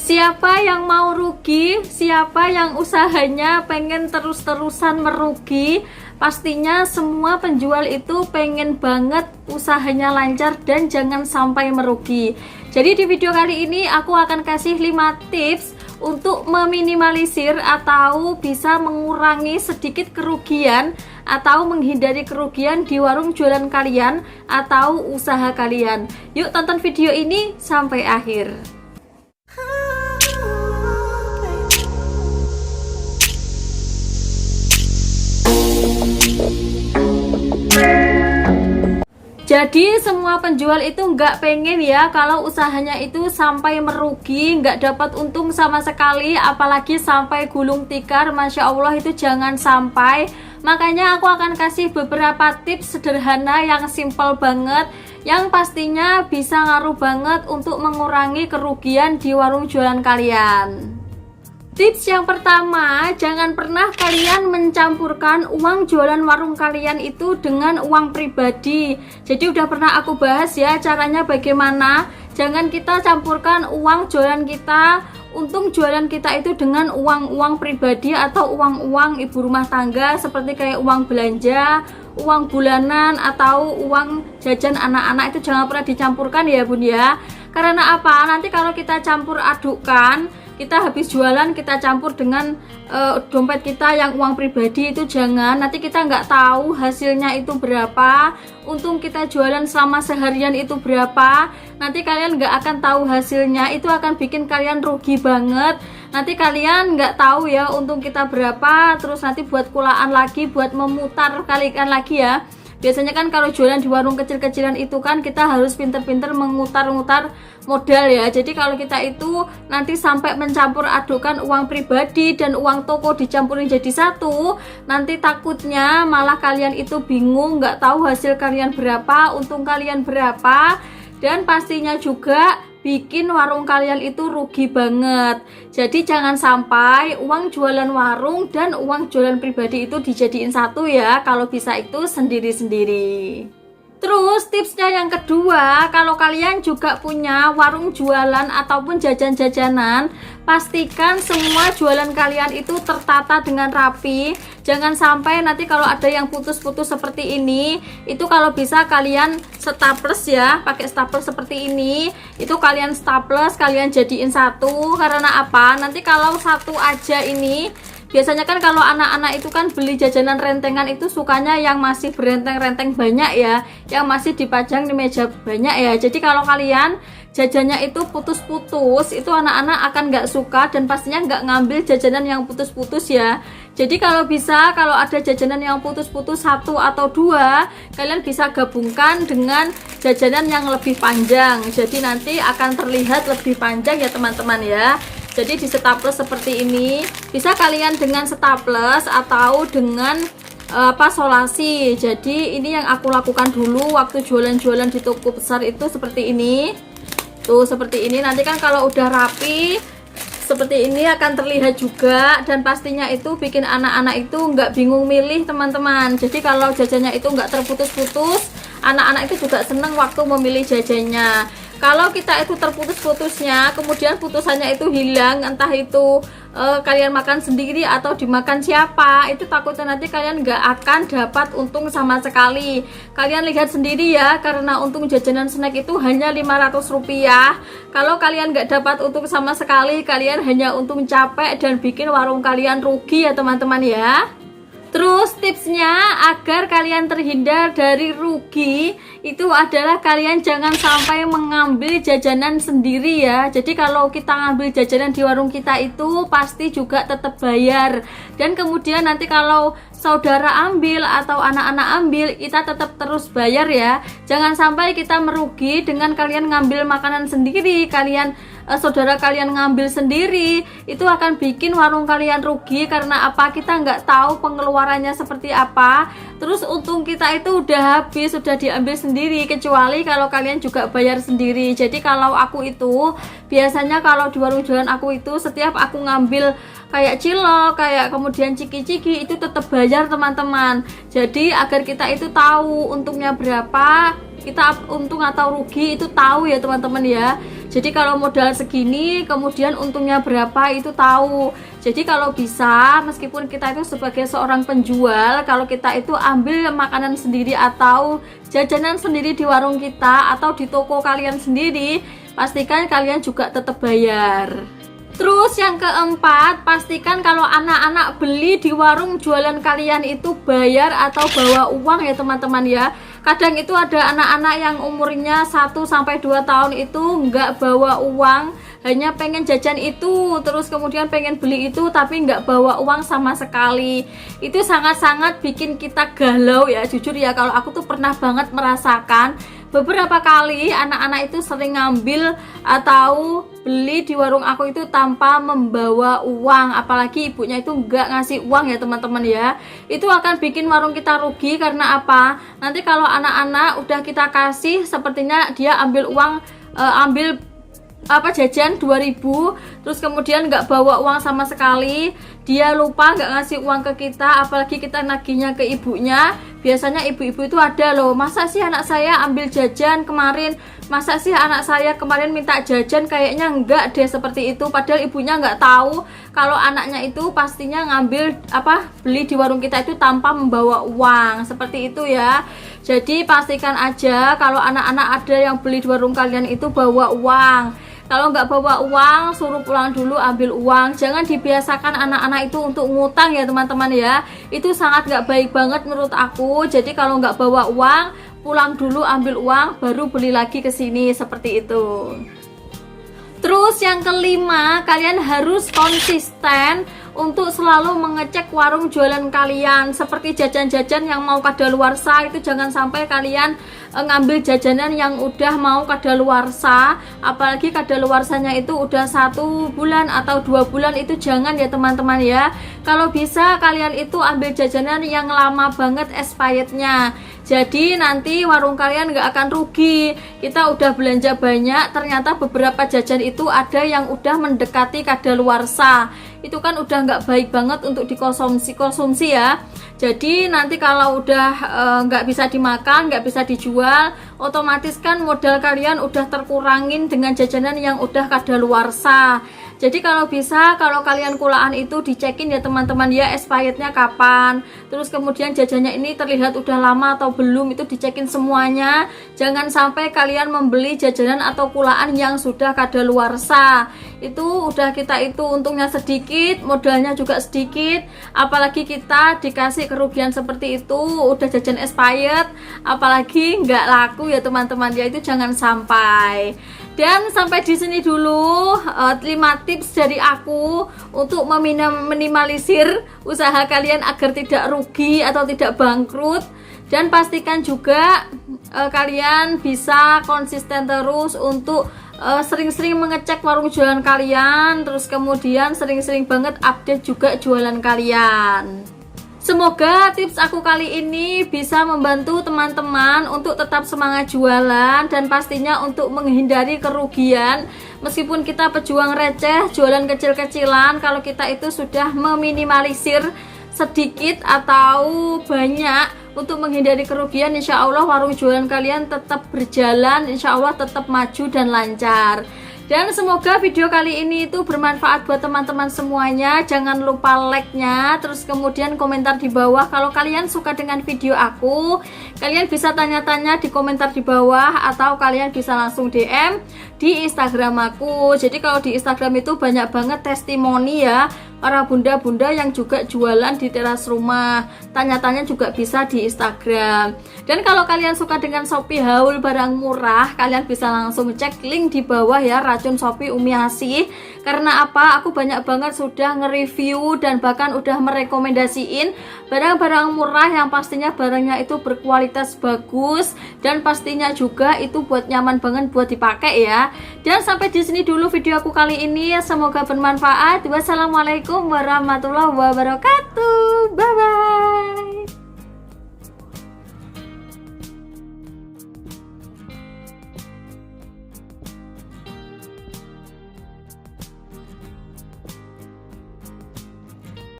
Siapa yang mau rugi, siapa yang usahanya pengen terus-terusan merugi, pastinya semua penjual itu pengen banget usahanya lancar dan jangan sampai merugi. Jadi di video kali ini aku akan kasih 5 tips untuk meminimalisir atau bisa mengurangi sedikit kerugian atau menghindari kerugian di warung jualan kalian atau usaha kalian. Yuk tonton video ini sampai akhir. Jadi semua penjual itu nggak pengen ya kalau usahanya itu sampai merugi, nggak dapat untung sama sekali, apalagi sampai gulung tikar. Masya Allah, itu jangan sampai. Makanya aku akan kasih beberapa tips sederhana yang simple banget, yang pastinya bisa ngaruh banget untuk mengurangi kerugian di warung jualan kalian. Tips yang pertama, jangan pernah kalian mencampurkan uang jualan warung kalian itu dengan uang pribadi. Jadi udah pernah aku bahas ya caranya bagaimana. Jangan kita campurkan uang jualan kita, untung jualan kita itu dengan uang-uang pribadi atau uang-uang ibu rumah tangga seperti kayak uang belanja, uang bulanan atau uang jajan anak-anak. Itu jangan pernah dicampurkan ya bun ya. Karena apa? Nanti kalau kita campur adukkan, kita habis jualan kita campur dengan dompet kita yang uang pribadi, itu jangan. Nanti kita nggak tahu hasilnya itu berapa, untung kita jualan selama seharian itu berapa, nanti kalian nggak akan tahu hasilnya, itu akan bikin kalian rugi banget. Nanti kalian nggak tahu ya untung kita berapa, terus nanti buat kulaan lagi, buat memutar kalikan lagi ya. Biasanya kan kalau jualan di warung kecil-kecilan itu kan kita harus pinter-pinter mengutar-ngutar modal ya. Jadi kalau kita itu nanti sampai mencampur adukan uang pribadi dan uang toko dicampurin jadi satu, nanti takutnya malah kalian itu bingung, nggak tahu hasil kalian berapa, untung kalian berapa, dan pastinya juga bikin warung kalian itu rugi banget. Jadi jangan sampai uang jualan warung dan uang jualan pribadi itu dijadiin satu ya, kalau bisa itu sendiri-sendiri. Terus tipsnya yang kedua, kalau kalian juga punya warung jualan ataupun jajan-jajanan, pastikan semua jualan kalian itu tertata dengan rapi. Jangan sampai nanti kalau ada yang putus-putus seperti ini, itu kalau bisa kalian staples ya, pakai staples seperti ini. Itu kalian staples, kalian jadiin satu. Karena apa? Nanti kalau satu aja ini, biasanya kan kalau anak-anak itu kan beli jajanan rentengan itu sukanya yang masih berenteng-renteng banyak ya, yang masih dipajang di meja banyak ya. Jadi kalau kalian jajannya itu putus-putus, itu anak-anak akan nggak suka dan pastinya nggak ngambil jajanan yang putus-putus ya. Jadi kalau bisa, kalau ada jajanan yang putus-putus satu atau dua, kalian bisa gabungkan dengan jajanan yang lebih panjang. Jadi nanti akan terlihat lebih panjang ya teman-teman ya. Jadi di staples seperti ini, bisa kalian dengan staples atau dengan solasi. Jadi ini yang aku lakukan dulu waktu jualan-jualan di toko besar itu seperti ini. Tuh seperti ini, nanti kan kalau udah rapi seperti ini akan terlihat juga, dan pastinya itu bikin anak-anak itu nggak bingung milih teman-teman. Jadi kalau jajannya itu nggak terputus-putus, anak-anak itu juga seneng waktu memilih jajannya. Kalau kita itu terputus-putusnya, kemudian putusannya itu hilang, entah itu kalian makan sendiri atau dimakan siapa, itu takutnya nanti kalian nggak akan dapat untung sama sekali. Kalian lihat sendiri ya, karena untung jajanan snack itu hanya Rp500. Kalau kalian nggak dapat untung sama sekali, kalian hanya untung capek dan bikin warung kalian rugi ya teman-teman ya. Terus tipsnya agar kalian terhindar dari rugi itu adalah kalian jangan sampai mengambil jajanan sendiri ya. Jadi kalau kita ngambil jajanan di warung kita itu pasti juga tetap bayar. Dan kemudian nanti kalau saudara ambil atau anak-anak ambil, kita tetap terus bayar ya. Jangan sampai kita merugi dengan kalian ngambil makanan sendiri, saudara kalian ngambil sendiri, itu akan bikin warung kalian rugi. Karena apa? Kita nggak tahu pengeluarannya seperti apa, terus untung kita itu udah habis, sudah diambil sendiri, kecuali kalau kalian juga bayar sendiri. Jadi kalau aku itu biasanya kalau di warung jualan aku itu setiap aku ngambil kayak cilok, kayak kemudian ciki-ciki, itu tetap bayar teman-teman. Jadi agar kita itu tahu untungnya berapa, kita untung atau rugi itu tahu ya teman-teman ya. Jadi kalau modal segini kemudian untungnya berapa itu tahu. Jadi kalau bisa, meskipun kita itu sebagai seorang penjual, kalau kita itu ambil makanan sendiri atau jajanan sendiri di warung kita atau di toko kalian sendiri, pastikan kalian juga tetap bayar. Terus yang keempat, pastikan kalau anak-anak beli di warung jualan kalian itu bayar atau bawa uang ya teman-teman ya. Kadang itu ada anak-anak yang umurnya 1-2 tahun itu nggak bawa uang, hanya pengen jajan itu, terus kemudian pengen beli itu tapi nggak bawa uang sama sekali. Itu sangat-sangat bikin kita galau ya, jujur ya. Kalau aku tuh pernah banget merasakan beberapa kali anak-anak itu sering ngambil atau beli di warung aku itu tanpa membawa uang, apalagi ibunya itu nggak ngasih uang ya teman-teman ya. Itu akan bikin warung kita rugi. Karena apa? Nanti kalau anak-anak udah kita kasih, sepertinya dia ambil uang, ambil jajan 2.000, terus kemudian nggak bawa uang sama sekali, dia lupa nggak ngasih uang ke kita, apalagi kita nagihnya ke ibunya. Biasanya ibu-ibu itu ada loh, masa sih anak saya ambil jajan kemarin, masa sih anak saya kemarin minta jajan, kayaknya enggak deh, seperti itu. Padahal ibunya nggak tahu kalau anaknya itu pastinya ngambil beli di warung kita itu tanpa membawa uang, seperti itu ya. Jadi pastikan aja kalau anak-anak ada yang beli di warung kalian itu bawa uang. Kalau nggak bawa uang, suruh pulang dulu ambil uang. Jangan dibiasakan anak-anak itu untuk ngutang ya teman-teman ya. Itu sangat nggak baik banget menurut aku. Jadi kalau nggak bawa uang, pulang dulu ambil uang, baru beli lagi ke sini, seperti itu. Terus yang kelima, kalian harus konsisten untuk selalu mengecek warung jualan kalian. Seperti jajan-jajan yang mau kadaluarsa itu jangan sampai kalian ngambil jajanan yang udah mau kadaluarsa, apalagi kadaluarsanya itu udah 1 bulan atau 2 bulan, itu jangan ya teman-teman ya. Kalau bisa kalian itu ambil jajanan yang lama banget expirednya. Jadi nanti warung kalian nggak akan rugi. Kita udah belanja banyak, ternyata beberapa jajan itu ada yang udah mendekati kadaluarsa. Itu kan udah nggak baik banget untuk dikonsumsi ya. Jadi nanti kalau udah nggak bisa dimakan, nggak bisa dijual, otomatis kan modal kalian udah terkurangin dengan jajanan yang udah kadaluarsa. Jadi kalau bisa, kalau kalian kulaan itu dicekin ya teman-teman ya, expirednya kapan, terus kemudian jajannya ini terlihat udah lama atau belum, itu dicekin semuanya. Jangan sampai kalian membeli jajanan atau kulaan yang sudah kadaluarsa. Itu udah kita itu untungnya sedikit, modalnya juga sedikit, apalagi kita dikasih kerugian seperti itu, udah jajan expired, apalagi nggak laku ya teman-teman ya. Itu jangan sampai. Dan sampai di sini dulu 5 tips dari aku untuk meminimalisir usaha kalian agar tidak rugi atau tidak bangkrut. Dan pastikan juga kalian bisa konsisten terus untuk sering-sering mengecek warung jualan kalian, terus kemudian sering-sering banget update juga jualan kalian. Semoga tips aku kali ini bisa membantu teman-teman untuk tetap semangat jualan dan pastinya untuk menghindari kerugian. Meskipun kita pejuang receh, jualan kecil-kecilan, kalau kita itu sudah meminimalisir sedikit atau banyak untuk menghindari kerugian, insya Allah warung jualan kalian tetap berjalan, insya Allah tetap maju dan lancar. Dan semoga video kali ini itu bermanfaat buat teman-teman semuanya. Jangan lupa like-nya, terus kemudian komentar di bawah. Kalau kalian suka dengan video aku, kalian bisa tanya-tanya di komentar di bawah, atau kalian bisa langsung DM di Instagram aku. Jadi kalau di Instagram itu banyak banget testimoni ya, para bunda-bunda yang juga jualan di teras rumah. Tanya-tanya juga bisa di Instagram. Dan kalau kalian suka dengan Shopee haul barang murah, kalian bisa langsung cek link di bawah ya, Racun Shopee Umi Asih. Karena apa? Aku banyak banget sudah nge-review dan bahkan udah merekomendasiin barang-barang murah yang pastinya barangnya itu berkualitas bagus dan pastinya juga itu buat nyaman banget buat dipakai ya. Dan sampai di sini dulu video aku kali ini, semoga bermanfaat. Wassalamualaikum warahmatullahi wabarakatuh. Bye bye.